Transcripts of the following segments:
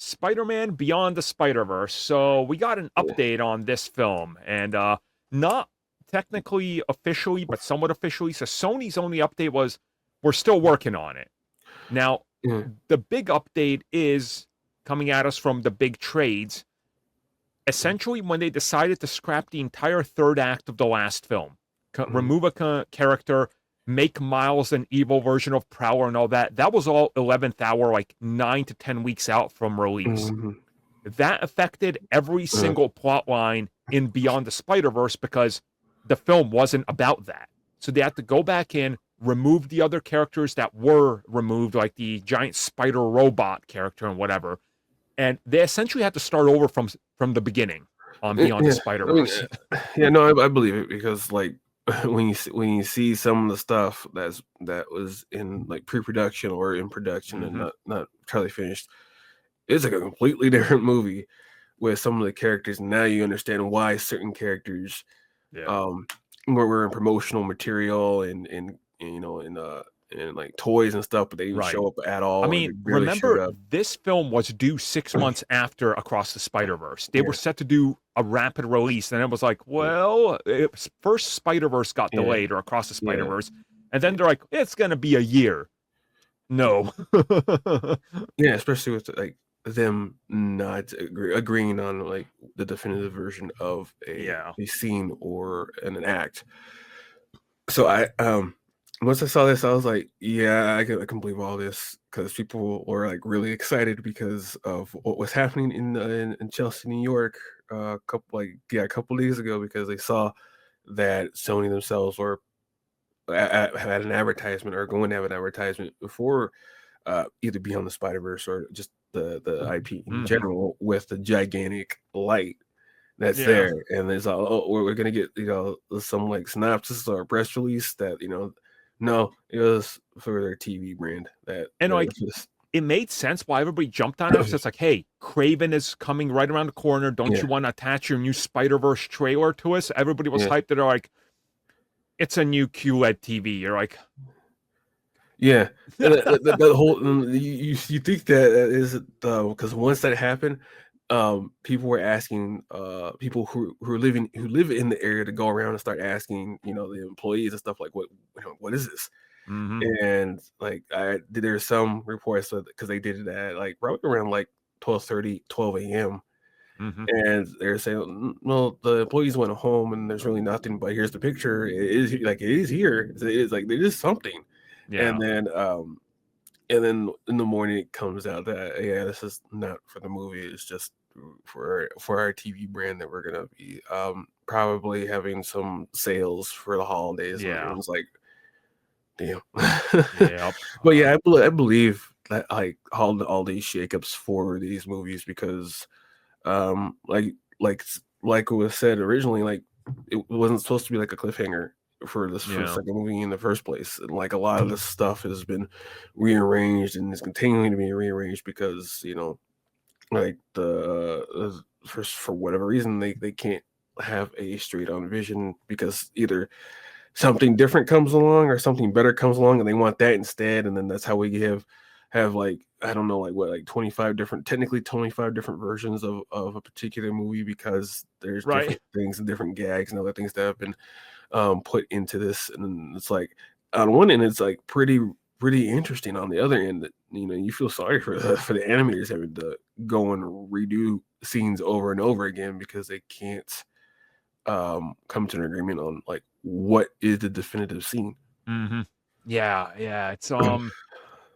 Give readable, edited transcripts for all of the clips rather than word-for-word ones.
Spider-Man Beyond the Spider-Verse. So we got an update on this film, and not technically officially, but somewhat officially. So Sony's only update was we're still working on it. Now, Yeah. the big update is coming at us from the big trades. Essentially, when they decided to scrap the entire third act of the last film, remove a character, make Miles an evil version of Prowler and all that, that was all 11th hour, like 9 to 10 weeks out from release. That affected every single plot line in Beyond the Spider-Verse because the film wasn't about that. So they had to go back in, remove the other characters that were removed, like the giant spider robot character and whatever. And they essentially had to start over from the beginning on Beyond the Spider-Verse. No, I believe it because like when you see some of the stuff that was in like pre-production or in production and not entirely finished, it's like a completely different movie with some of the characters. Now you understand why certain characters were in promotional material and like toys and stuff, but they didn't show up at all. I mean, remember, this film was due 6 months after Across the Spider-Verse. They were set to do a rapid release, and it was like, well, first Spider-Verse got delayed, or Across the Spider-Verse, and then they're like, it's going to be a year. No. Especially with like them not agreeing on like the definitive version of a scene or an act. So I once I saw this, I was like, I can believe all this because people were like really excited because of what was happening in Chelsea, New York, a couple of days ago, because they saw that Sony themselves were had an advertisement or going to have an advertisement before either Beyond the Spider-Verse or just the IP in general with the gigantic light that's there, and there's we're gonna get some like synopsis or press release that no, it was for their TV brand. It made sense why everybody jumped on it. So it's like, hey, Craven is coming right around the corner. Don't you want to attach your new Spider-Verse trailer to us? Everybody was hyped. They're like, it's a new QLED TV. You're like, that whole you think that is because once that happened, people were asking people who live in the area to go around and start asking the employees and stuff like what is this. And like there's some reports because they did it at like right around like 12:30 12 a.m. And they're saying, well, the employees went home and there's really nothing, but here's the picture. It is here. It is like there is something. And then in the morning it comes out that this is not for the movie. It's just for our TV brand that we're gonna be probably having some sales for the holidays. And everyone's like, damn. But I believe that like all these shakeups for these movies because like it was said originally, like it wasn't supposed to be like a cliffhanger for this second movie in the first place, and like a lot of this stuff has been rearranged and is continuing to be rearranged because like the for whatever reason they can't have a straight on vision because either something different comes along or something better comes along and they want that instead, and then that's how we have like I don't know like 25 different versions of a particular movie because there's different things and different gags and other things that have been put into this, and it's like on one end it's like pretty interesting. On the other end, that you feel sorry for the animators having to go and redo scenes over and over again because they can't come to an agreement on like what is the definitive scene.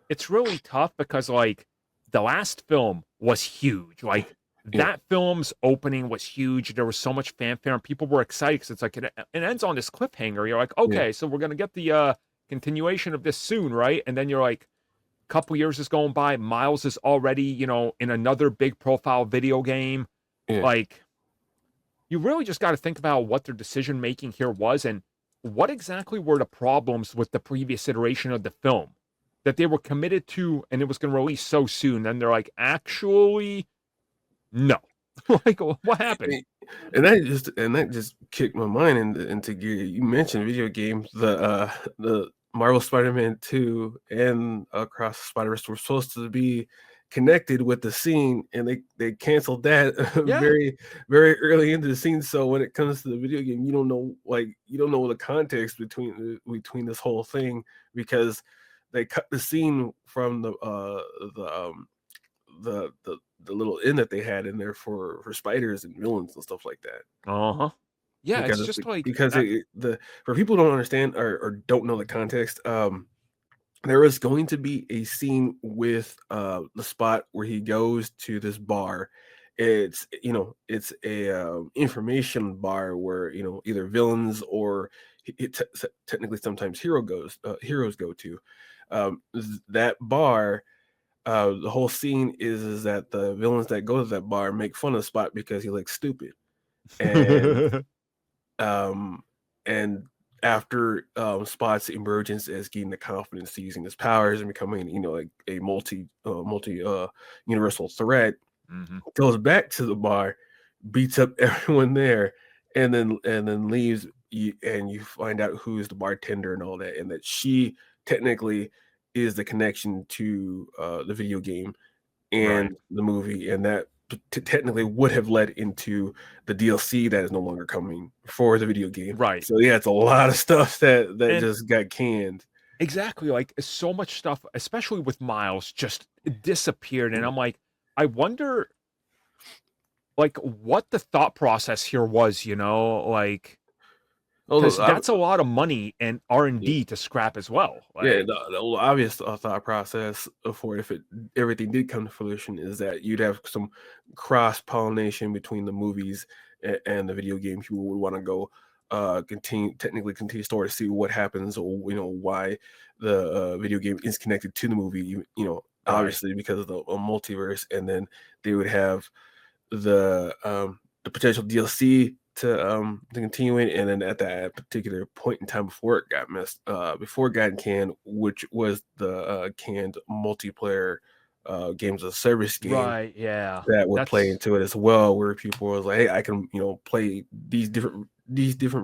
It's really tough because like the last film was huge. Like that film's opening was huge. There was so much fanfare and people were excited because it's like it ends on this cliffhanger. You're like, okay, so we're gonna get the continuation of this soon, right? And then you're like, a couple years is going by. Miles is already in another big profile video game. Like, you really just got to think about what their decision making here was and what exactly were the problems with the previous iteration of the film that they were committed to, and it was going to release so soon. Then they're like, actually, no. Like, what happened? And that just kicked my mind into gear. You mentioned video games. The Marvel Spider-Man 2 and Across the Spider-Verse were supposed to be connected with the scene, and they canceled that Yeah. very very early into the scene. So when it comes to the video game, you don't know the context between this whole thing, because they cut the scene from the little inn that they had in there for spiders and villains and stuff like that. Uh-huh. Yeah, it's Because just like because the for people who don't understand or don't know the context, there is going to be a scene with the spot where he goes to this bar. It's a information bar where either villains or technically sometimes heroes go to that bar. The whole scene is that the villains that go to that bar make fun of Spot because he looks stupid, and um, and after Spot's emergence as gaining the confidence to using his powers and becoming, like a multi universal threat, Mhm. goes back to the bar, beats up everyone there, and then leaves. And you find out who's the bartender and all that, and that she technically is the connection to the video game Right. and the movie, and that technically would have led into the DLC that is no longer coming for the video game. Right. So yeah, it's a lot of stuff that And just got canned. exactly, like, so much stuff, especially with Miles, just disappeared, and Mm. I'm like, I wonder, like, what the thought process here was, like, Although because that's a lot of money and yeah, R&D to scrap as well, yeah, like the obvious thought process for if everything did come to fruition is that you'd have some cross pollination between the movies and the video game. People would want to go continue story to see what happens, or why the video game is connected to the movie. right, Obviously because of the multiverse, and then they would have the potential DLC to continue it, and then at that particular point in time before it got canned, which was the canned multiplayer games of service game right, yeah, that would play that's into it as well, where people was like, hey, I can play these different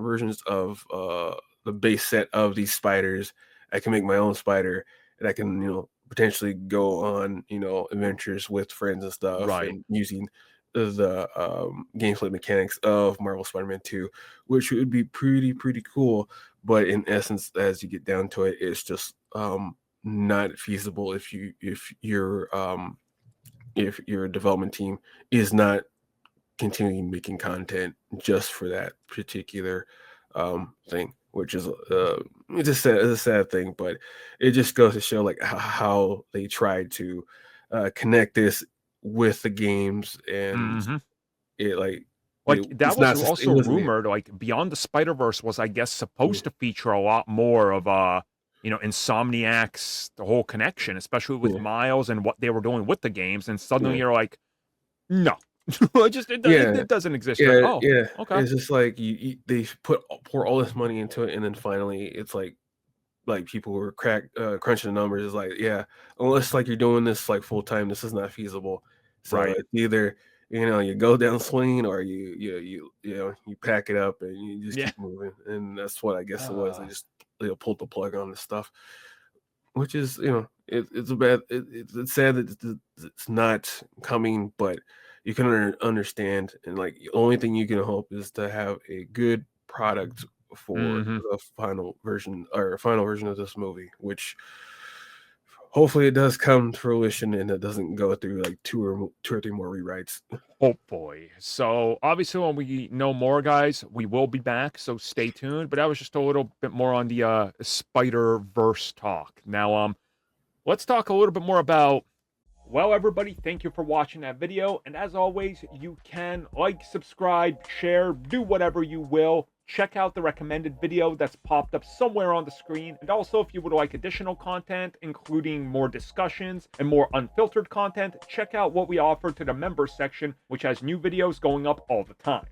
versions of the base set of these spiders. I can make my own spider, and I can potentially go on adventures with friends and stuff, right, and using the gameplay mechanics of Marvel Spider-Man 2, which would be pretty cool. But in essence, as you get down to it, it's just not feasible if your development team is not continuing making content just for that particular thing, which is it's a sad thing, but it just goes to show like how they try to connect this with the games, and mhm. it like Like, that it's was not it also wasn't there. rumored, like, Beyond the Spider-Verse was, I guess, Yeah, supposed to feature a lot more of, Insomniac's the whole connection, especially with yeah, Miles and what they were doing with the games, and suddenly yeah, you're like, "No." It just yeah. it doesn't exist. You're like, Yeah, "Oh, yeah. okay." It's just like they pour all this money into it, and then finally it's like people who are crunching the numbers is like, yeah, unless like you're doing this like full time, this is not feasible. So Right. it's either you go down swinging, or you pack it up and you just Yeah. keep moving, and that's what I guess it was. They just pulled the plug on this stuff, which is it's sad that it's not coming, but you can understand, and like the only thing you can hope is to have a good product for Mhm. the final version of this movie, which hopefully it does come to fruition and it doesn't go through like two or three more rewrites. Oh, boy. So, obviously, when we know more, guys, we will be back, so stay tuned, but that was just a little bit more on the, Spider-Verse talk. Now, let's talk a little bit more about, well, everybody, thank you for watching that video. And as always, you can like, subscribe, share, do whatever you will. Check out the recommended video that's popped up somewhere on the screen. And also, if you would like additional content, including more discussions and more unfiltered content, check out what we offer to the members section, which has new videos going up all the time.